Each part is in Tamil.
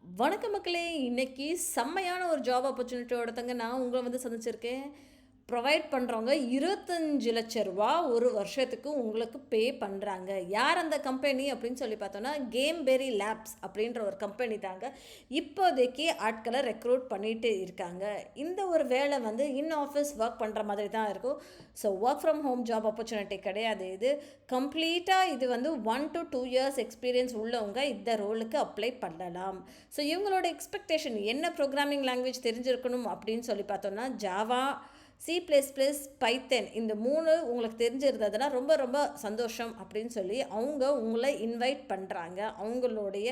வணக்க மக்களே! இன்னைக்கு செம்மையான ஒரு ஜாப் ஆப்பர்ச்சுனிட்டியோட தாங்க நான் உங்கள சந்திச்சிருக்கேன். ப்ரொவைட் பண்றவங்க ரூ. 25,00,000 ஒரு வருஷத்துக்கு உங்களுக்கு பே பண்றாங்க. யார் அந்த கம்பெனி அப்படின்னு சொல்லி பார்த்தோம்னா, கேம்பெரி லேப்ஸ் அப்படின்ற ஒரு கம்பெனி தாங்க. இப்போதைக்கு ஆட்கள ரெக்ரூட் பண்ணிட்டு இருக்காங்க. இந்த ஒரு வேலை இன் ஆஃபீஸ் ஒர்க் பண்ற மாதிரி தான் இருக்கும். So work from home job opportunity கிடையாது இது. கம்ப்ளீட்டா இது 1 to 2 இயர்ஸ் எக்ஸ்பீரியன்ஸ் உள்ளவங்க இந்த ரோலுக்கு அப்ளை பண்ணலாம். ஸோ இவங்களோட எக்ஸ்பெக்டேஷன் என்ன ப்ரோக்ராமிங் லாங்குவேஜ் தெரிஞ்சிருக்கணும் அப்படின்னு சொல்லி பார்த்தோம்னா, ஜாவா, C++, பைத்தன் இந்த 3 உங்களுக்கு தெரிஞ்சிருந்ததுன்னா ரொம்ப ரொம்ப சந்தோஷம் அப்படின்னு சொல்லி அவங்க உங்களை இன்வைட் பண்ணுறாங்க அவங்களுடைய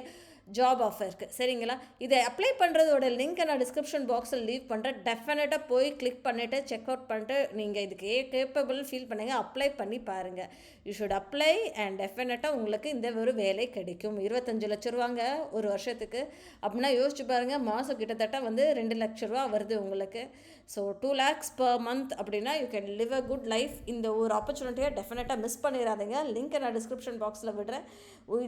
ஜாப் ஆஃபருக்கு. சரிங்களா? இதை அப்ளை பண்ணுறதோட லிங்க்கை நான் டிஸ்கிரிப்ஷன் பாக்ஸில் லீவ் பண்ணுறேன். டெஃபினட்டாக போய் கிளிக் பண்ணிவிட்டு செக் அவுட் பண்ணிட்டு நீங்கள் இதுக்கு கேப்பபிள் ஃபீல் பண்ணுங்கள். அப்ளை பண்ணி பாருங்கள். யூ ஷுட் அப்ளை அண்ட் டெஃபினட்டாக உங்களுக்கு இந்த ஒரு வேலை கிடைக்கும். 25,00,000 ஒரு வருஷத்துக்கு அப்படின்னா யோசிச்சு பாருங்கள். மாதம் கிட்டத்தட்ட 2,00,000 வருது உங்களுக்கு. ஸோ 2 lakhs per month அப்படின்னா you can live a good life. இந்த ஒரு ஆப்பர்ச்சுனிட்டியை டெஃபினட்டாக மிஸ் பண்ணிடாதீங்க. லிங்க்கை நான் டிஸ்கிரிப்ஷன் பாக்ஸில் விடுறேன்.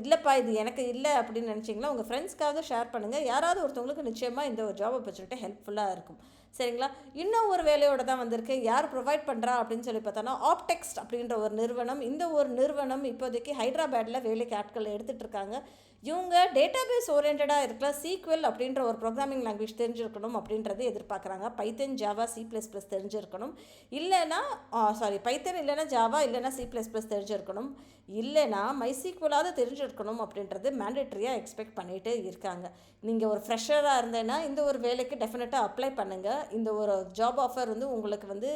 இல்லைப்பா இது எனக்கு இல்லை அப்படின்னு நினச்சிங்கன்னா உங்கள் ஃப்ரெண்ட்ஸ்க்காக ஷேர் பண்ணுங்கள். யாராவது ஒருத்தவங்களுக்கு நிச்சயமாக இந்த ஒரு ஜாப் ஆப்பர்ச்சுனிட்டி ஹெல்ப்ஃபுல்லாக இருக்கும். சரிங்களா? இன்னும் ஒரு வேலையோடு தான் வந்திருக்கு. யார் ப்ரொவைட் பண்ணுறா அப்படின்னு சொல்லி பார்த்தோன்னா, ஆப்டெக்ஸ்ட் அப்படின்ற ஒரு நிறுவனம். இந்த ஒரு நிறுவனம் இப்போதைக்கு ஹைதராபாத்தில் வேலைக்கு ஆட்கள் எடுத்துகிட்டு இருக்காங்க. இவங்க டேட்டாபேஸ் ஓரியன்டாக இருக்கிற சீக்வெல் அப்படின்ற ஒரு ப்ரோக்ராமிங் லாங்குவேஜ் தெரிஞ்சிருக்கணும் அப்படின்றது எதிர்பார்க்குறாங்க. பைத்தன், ஜாவா, C++ தெரிஞ்சிருக்கணும். இல்லைன்னா பைத்தன் இல்லைன்னா ஜாவா இல்லைன்னா C++ தெரிஞ்சிருக்கணும். இல்லைன்னா மைசீக்வலாவது தெரிஞ்சிருக்கணும் அப்படின்றது மேண்டேட்ரியாக எக்ஸ்பெக்ட் பண்ணிகிட்டு இருக்காங்க. நீங்கள் ஒரு ஃப்ரெஷராக இருந்தேன்னா இந்த ஒரு வேலைக்கு டெஃபினட்டாக அப்ளை பண்ணுங்கள். இந்த ஒரு ஜாப் ஆஃபர் உங்களுக்கு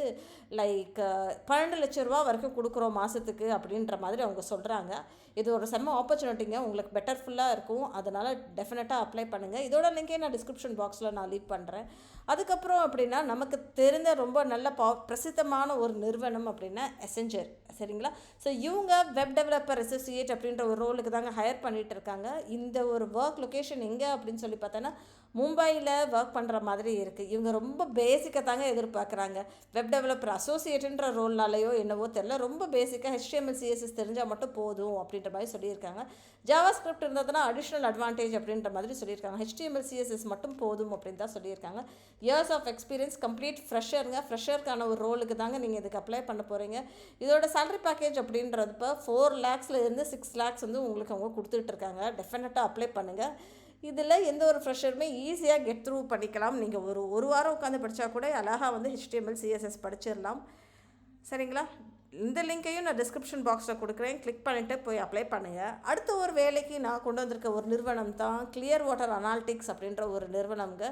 லைக் 12,00,000 வரைக்கும் கொடுக்குறோம் மாதத்துக்கு அப்படின்ற மாதிரி அவங்க சொல்கிறாங்க. இது ஒரு செம்ம ஆப்பர்ச்சுனிட்டிங்க. உங்களுக்கு பெட்டர்ஃபுல்லாக இருக்கும். அதனால் டெஃபினட்டாக அப்ளை பண்ணுங்கள். இதோட லிங்கே நான் டிஸ்கிரிப்ஷன் பாக்ஸில் நான் லீவ் பண்ணுறேன். அதுக்கப்புறம் அப்படின்னா நமக்கு தெரிந்த ரொம்ப நல்ல பிரசித்தமான ஒரு நிறுவனம் அப்படின்னா எசெஞ்சர். சரிங்களா? ஸோ இவங்க வெப் டெவலப்பர் அசோசியேட் அப்படின்ற ஒரு ரோலுக்கு தாங்க ஹையர் பண்ணிகிட்டு இருக்காங்க. இந்த ஒரு ஒர்க் லொக்கேஷன் எங்கே அப்படின்னு சொல்லி பார்த்தோன்னா, மும்பையில் ஒர்க் பண்ணுற மாதிரி இருக்குது. இவங்க ரொம்ப பேசிக்காக தாங்க எதிர்பார்க்குறாங்க. வெப் டெவலப்பர் அசோசியேட்டுன்ற ரோல்னாலேயோ என்னவோ தெரில, ரொம்ப பேசிக்காக HTML CSS தெரிஞ்சால் மட்டும் போதும் அப்படின்ற மாதிரி சொல்லியிருக்காங்க. ஜாவா ஸ்கிரிப்ட் இருந்ததுன்னா அடிஷ்னல் அட்வான்டேஜ் அப்படின்ற மாதிரி சொல்லியிருக்காங்க. HTML CSS மட்டும் போதும் அப்படின்னு தான் சொல்லியிருக்காங்க. இயர்ஸ் ஆஃப் எக்ஸ்பீரியன்ஸ், கம்ப்ளீட் ஃப்ரெஷருங்க. ஃப்ரெஷருக்கான ஒரு ரோலுக்கு தாங்க நீங்கள் இதுக்கு அப்ளை பண்ண போகிறீங்க. இதோட சேலரி பேக்கேஜ் அப்படின்றது இப்போ 4 lakhsலேருந்து 6 lakhs உங்களுக்கு அவங்க கொடுத்துட்ருக்காங்க. டெஃபினட்டாக அப்ளை பண்ணுங்கள். இதில் எந்த ஒரு ஃப்ரெஷருமே ஈஸியாக கெட் த்ரூ பண்ணிக்கலாம். நீங்கள் ஒரு வாரம் உட்காந்து படித்தா கூட அழகாக HTML CSS படிச்சிடலாம். சரிங்களா? இந்த லிங்க்கையும் நான் டிஸ்கிரிப்ஷன் பாக்ஸில் கொடுக்குறேன். கிளிக் பண்ணிவிட்டு போய் அப்ளை பண்ணுங்கள். அடுத்த ஒரு வேலைக்கு நான் கொண்டு வந்திருக்க ஒரு நிறுவனம் தான் கிளியர் வாட்டர் அனாலிட்டிக்ஸ் அப்படின்ற ஒரு நிறுவனம்ங்க.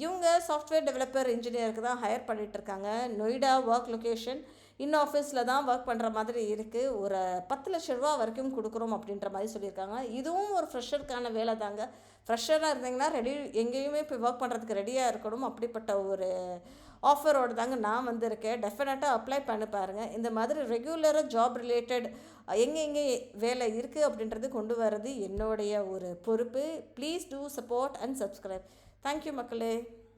இவங்க சாஃப்ட்வேர் டெவலப்பர் இன்ஜினியருக்கு தான் ஹையர் பண்ணிகிட்ருக்காங்க. Noida work location. இன் ஆஃபீஸில் தான் ஒர்க் பண்ணுற மாதிரி இருக்குது. ஒரு 10,00,000 வரைக்கும் கொடுக்குறோம் அப்படின்ற மாதிரி சொல்லியிருக்காங்க. இதுவும் ஒரு ஃப்ரெஷருக்கான வேலை தாங்க. ஃப்ரெஷராக இருந்தீங்கன்னா எங்கேயுமே போய் ஒர்க் பண்ணுறதுக்கு ரெடியாக இருக்கணும். அப்படிப்பட்ட ஒரு ஆஃபரோடு தாங்க நான் வந்திருக்கேன். டெஃபினட்டாக அப்ளை பண்ணி பாருங்கள். இந்த மாதிரி ரெகுலராக ஜாப் ரிலேட்டட் எங்கே வேலை இருக்குது அப்படின்றது கொண்டு வர்றது என்னுடைய ஒரு பொறுப்பு. Please do support and subscribe. Thank you மக்களே.